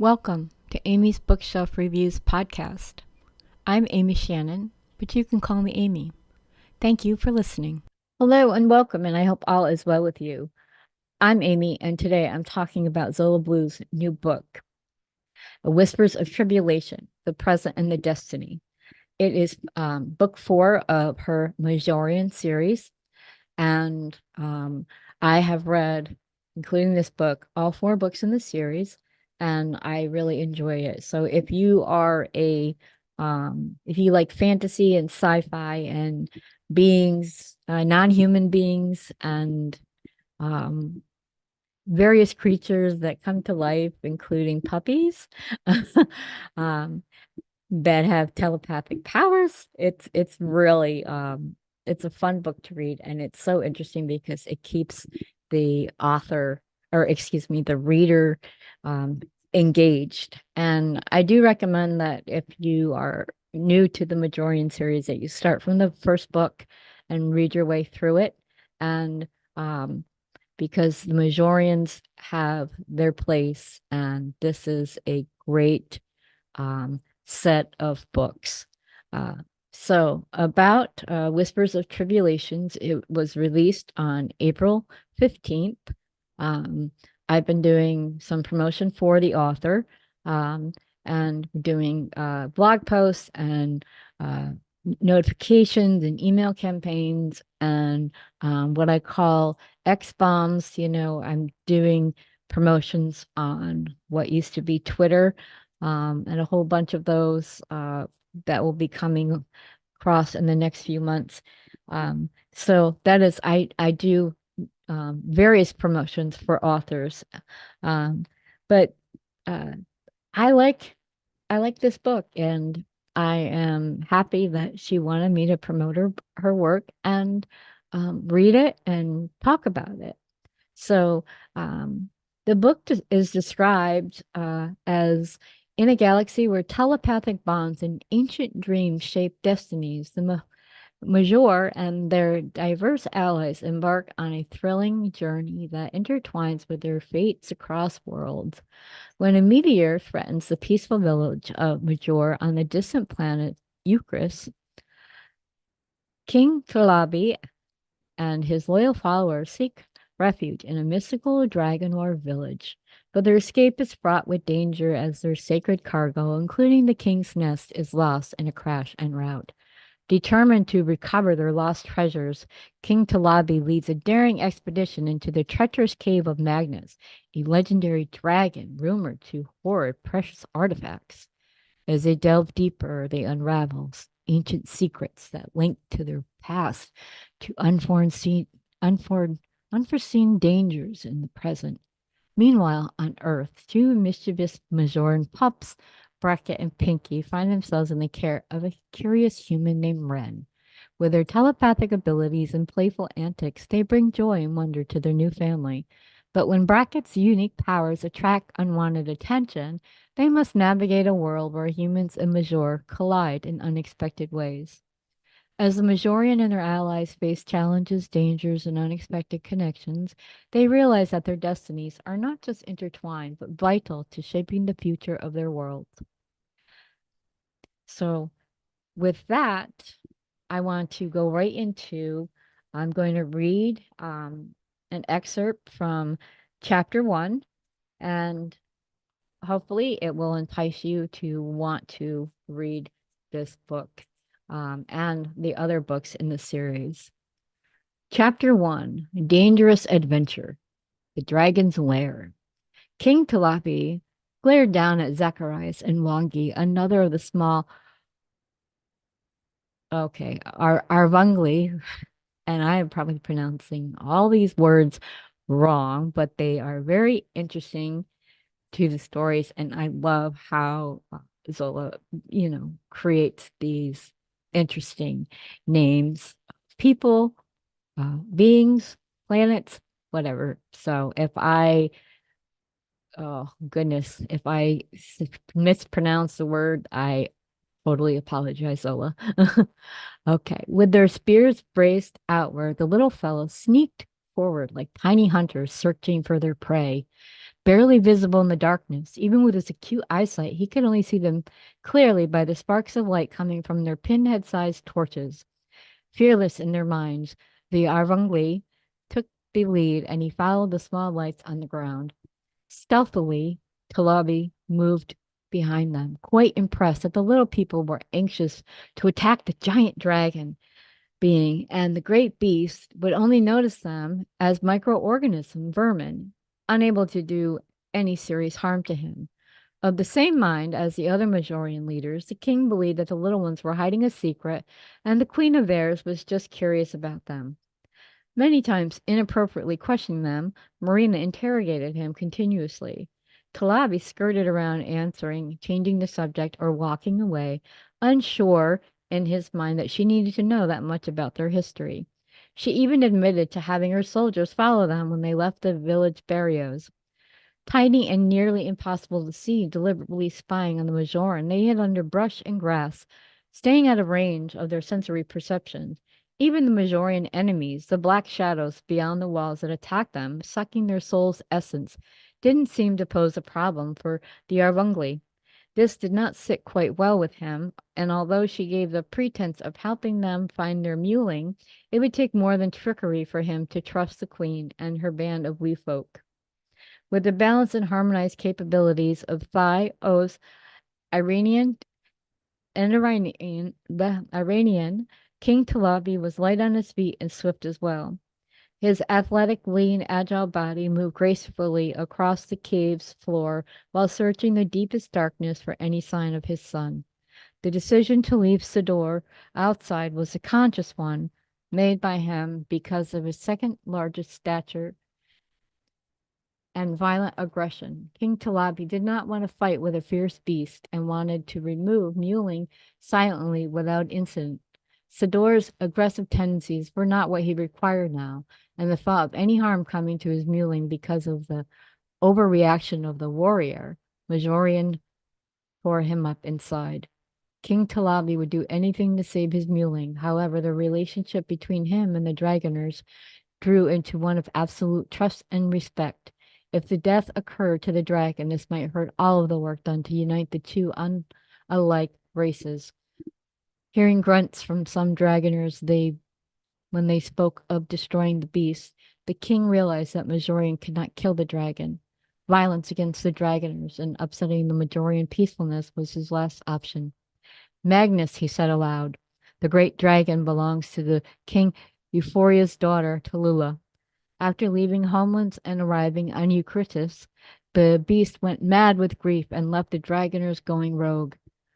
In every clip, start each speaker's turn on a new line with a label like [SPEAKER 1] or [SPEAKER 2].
[SPEAKER 1] Welcome to Amy's Bookshelf Reviews podcast. I'm Amy Shannon, but you can call me Amy. Thank you for listening. Hello and welcome, and I hope all is well with you. I'm Amy, and today I'm talking about Zola Blue's new book, Whispers of Tribulation, The Present and the Destiny. It is book 4 of her Majorian series, and I have read, including this book, all 4 books in the series, and I really enjoy it. So if you are if you like fantasy and sci-fi and beings, non-human beings, and various creatures that come to life, including puppies, um, that have telepathic powers, it's really it's a fun book to read, and it's so interesting because it keeps the author, or excuse me, the reader, um, engaged. And I do recommend that if you are new to the Majorian series, that you start from the first book and read your way through it. And because the Majorians have their place, and this is a great set of books. So about Whispers of Tribulations, it was released on April 15th. I've been doing some promotion for the author, and doing blog posts and notifications and email campaigns and what I call X bombs. I'm doing promotions on what used to be Twitter, and a whole bunch of those that will be coming across in the next few months. So that is, I do various promotions for authors, but uh, I like this book, and I am happy that she wanted me to promote her work and read it and talk about it. So the book is described as in a galaxy where telepathic bonds and ancient dreams shape destinies. The Major and their diverse allies embark on a thrilling journey that intertwines with their fates across worlds. When a meteor threatens the peaceful village of Major on the distant planet Eucris, King Tulabi and his loyal followers seek refuge in a mystical dragon war village. But their escape is fraught with danger as their sacred cargo, including the king's nest, is lost in a crash en route. Determined to recover their lost treasures, King Talabi leads a daring expedition into the treacherous cave of Magnus, a legendary dragon rumored to hoard precious artifacts. As they delve deeper, they unravel ancient secrets that link to their past, to unforeseen dangers in the present. Meanwhile, on Earth, 2 mischievous Majoran pups, Bracket and Pinky, find themselves in the care of a curious human named Ren. With their telepathic abilities and playful antics, they bring joy and wonder to their new family. But when Bracket's unique powers attract unwanted attention, they must navigate a world where humans and Major collide in unexpected ways. As the Majorian and their allies face challenges, dangers, and unexpected connections, they realize that their destinies are not just intertwined, but vital to shaping the future of their world. So, with that, I want to go right into, I'm going to read an excerpt from chapter 1, and hopefully it will entice you to want to read this book, and the other books in the series. Chapter 1, Dangerous Adventure, The Dragon's Lair. King Talapi glared down at Zacharias and Wangi, another of the small, Arvangli, and I am probably pronouncing all these words wrong, but they are very interesting to the stories, and I love how Zola, creates these interesting names, people, beings, planets, whatever. So oh goodness, if I mispronounce the word, I totally apologize, Zola. Okay. With their spears braced outward, the little fellows sneaked forward like tiny hunters searching for their prey. Barely visible in the darkness, even with his acute eyesight, he could only see them clearly by the sparks of light coming from their pinhead-sized torches. Fearless in their minds, the Arvangli took the lead and he followed the small lights on the ground. Stealthily, Talabi moved behind them, quite impressed that the little people were anxious to attack the giant dragon being, and the great beast would only notice them as microorganism vermin, unable to do any serious harm to him. Of the same mind as the other Majorian leaders, the king believed that the little ones were hiding a secret, and the queen of theirs was just curious about them. Many times, inappropriately questioning them, Marina interrogated him continuously. Talabi skirted around answering, changing the subject, or walking away, unsure in his mind that she needed to know that much about their history. She even admitted to having her soldiers follow them when they left the village barrios. Tiny and nearly impossible to see, deliberately spying on the Majoran, they hid under brush and grass, staying out of range of their sensory perception. Even the Majorian enemies, the black shadows beyond the walls that attacked them, sucking their soul's essence, didn't seem to pose a problem for the Arvungli. This did not sit quite well with him, and although she gave the pretense of helping them find their muling, it would take more than trickery for him to trust the queen and her band of wee folk. With the balanced and harmonized capabilities of Thai, Oz, Iranian, and Iranian, King Talabi was light on his feet and swift as well. His athletic, lean, agile body moved gracefully across the cave's floor while searching the deepest darkness for any sign of his son. The decision to leave Sidor outside was a conscious one, made by him because of his second largest stature and violent aggression. King Talabi did not want to fight with a fierce beast and wanted to remove Muling silently without incident. Sador's aggressive tendencies were not what he required now, and the thought of any harm coming to his Muling because of the overreaction of the warrior, Majorian tore him up inside. King Talabi would do anything to save his Muling. However, the relationship between him and the Dragoners grew into one of absolute trust and respect. If the death occurred to the dragon, this might hurt all of the work done to unite the two unlike races. Hearing grunts from some dragoners, when they spoke of destroying the beast, the king realized that Majorian could not kill the dragon. Violence against the dragoners and upsetting the Majorian peacefulness was his last option. Magnus, he said aloud, the great dragon belongs to the king Euphoria's daughter, Tallulah. After leaving Homelands and arriving on Eucrates, the beast went mad with grief and left the dragoners going rogue.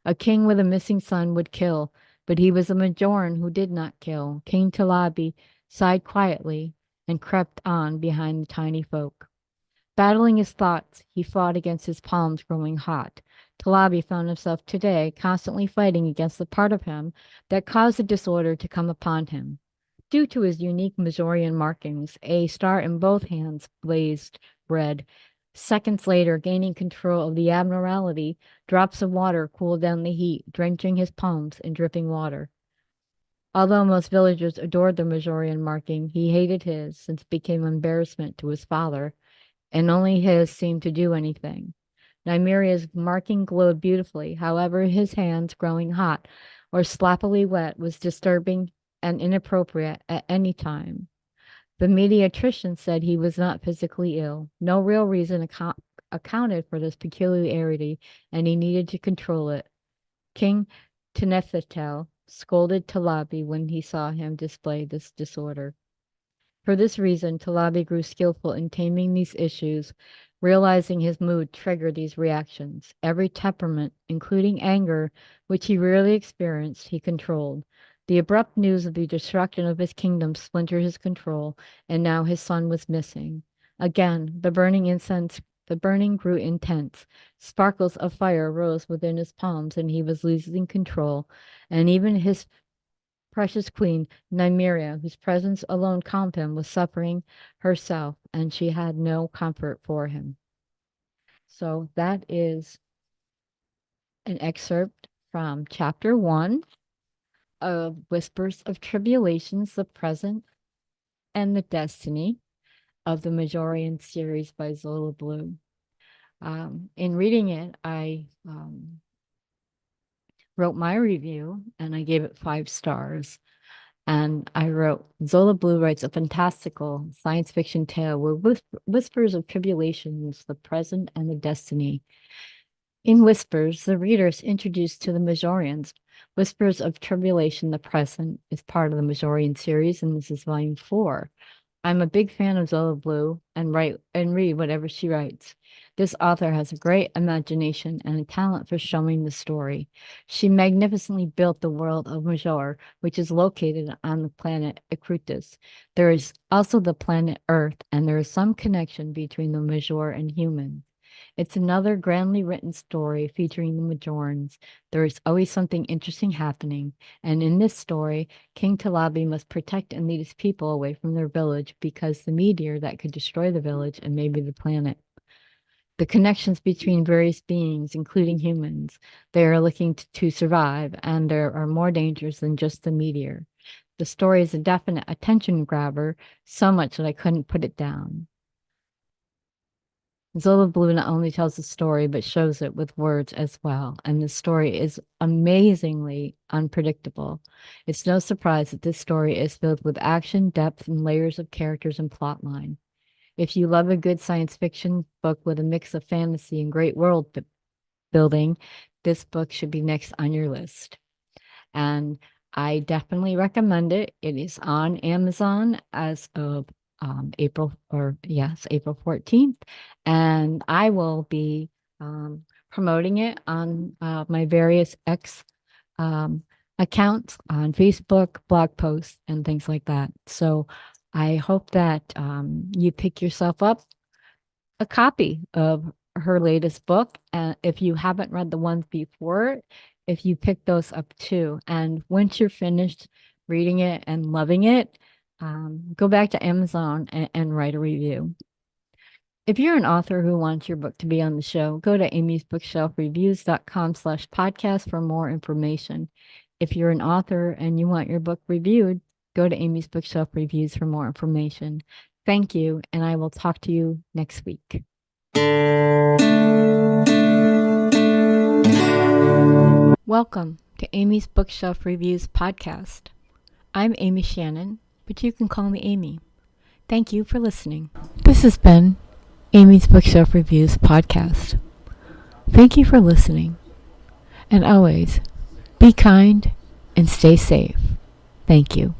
[SPEAKER 1] A king with a missing son would kill, but he was a Majoran who did not kill. King Talabi sighed quietly and crept on behind the tiny folk. Battling his thoughts, he fought against his palms growing hot. Talabi found himself today constantly fighting against the part of him that caused the disorder to come upon him. Due to his unique Mazorian markings, a star in both hands blazed red. Seconds later, gaining control of the abnormality, drops of water cooled down the heat, drenching his palms in dripping water. Although most villagers adored the Mazorian marking, he hated his, since it became an embarrassment to his father, and only his seemed to do anything. Nymeria's marking glowed beautifully. However, his hands growing hot or sloppily wet was disturbing and inappropriate at any time. The pediatrician said he was not physically ill. No real reason accounted for this peculiarity, and he needed to control it. King Tenethatel scolded Talabi when he saw him display this disorder. For this reason, Talabi grew skillful in taming these issues, realizing his mood triggered these reactions. Every temperament, including anger, which he rarely experienced, he controlled. The abrupt news of the destruction of his kingdom splintered his control, and now his son was missing. Again, the burning grew intense. Sparkles of fire rose within his palms, and he was losing control, and even his precious queen, Nymeria, whose presence alone calmed him, was suffering herself, and she had no comfort for him. So that is an excerpt from chapter 1 of Whispers of Tribulations, the Present and the Destiny. of the Majorian series by Zola Blue. In reading it, I wrote my review and I gave it 5 stars. And I wrote, Zola Blue writes a fantastical science fiction tale where whispers of tribulations, the present, and the destiny. In Whispers, the reader is introduced to the Majorians. Whispers of Tribulation, the present, is part of the Majorian series, and this is volume 4. I'm a big fan of Zola Blue and write and read whatever she writes. This author has a great imagination and a talent for showing the story. She magnificently built the world of Major, which is located on the planet Ecrutus. There is also the planet Earth, and there is some connection between the Major and humans. It's another grandly written story featuring the Majorans. There is always something interesting happening, and in this story, King Talabi must protect and lead his people away from their village because the meteor that could destroy the village and maybe the planet. The connections between various beings, including humans, they are looking to survive, and there are more dangers than just the meteor. The story is a definite attention grabber, so much that I couldn't put it down. Zola Blue not only tells the story, but shows it with words as well. And the story is amazingly unpredictable. It's no surprise that this story is filled with action, depth, and layers of characters and plotline. If you love a good science fiction book with a mix of fantasy and great world building, this book should be next on your list. And I definitely recommend it. It is on Amazon as of April 14th. And I will be promoting it on my various X accounts on Facebook, blog posts, and things like that. So I hope that you pick yourself up a copy of her latest book. And if you haven't read the ones before, if you pick those up too. And once you're finished reading it and loving it, go back to Amazon and write a review. If you're an author who wants your book to be on the show, go to amysbookshelfreviews.com/podcast for more information. If you're an author and you want your book reviewed, go to Amy's Bookshelf Reviews for more information. Thank you, and I will talk to you next week. Welcome to Amy's Bookshelf Reviews podcast. I'm Amy Shannon, but you can call me Amy. Thank you for listening. This has been Amy's Bookshelf Reviews podcast. Thank you for listening. And always, be kind and stay safe. Thank you.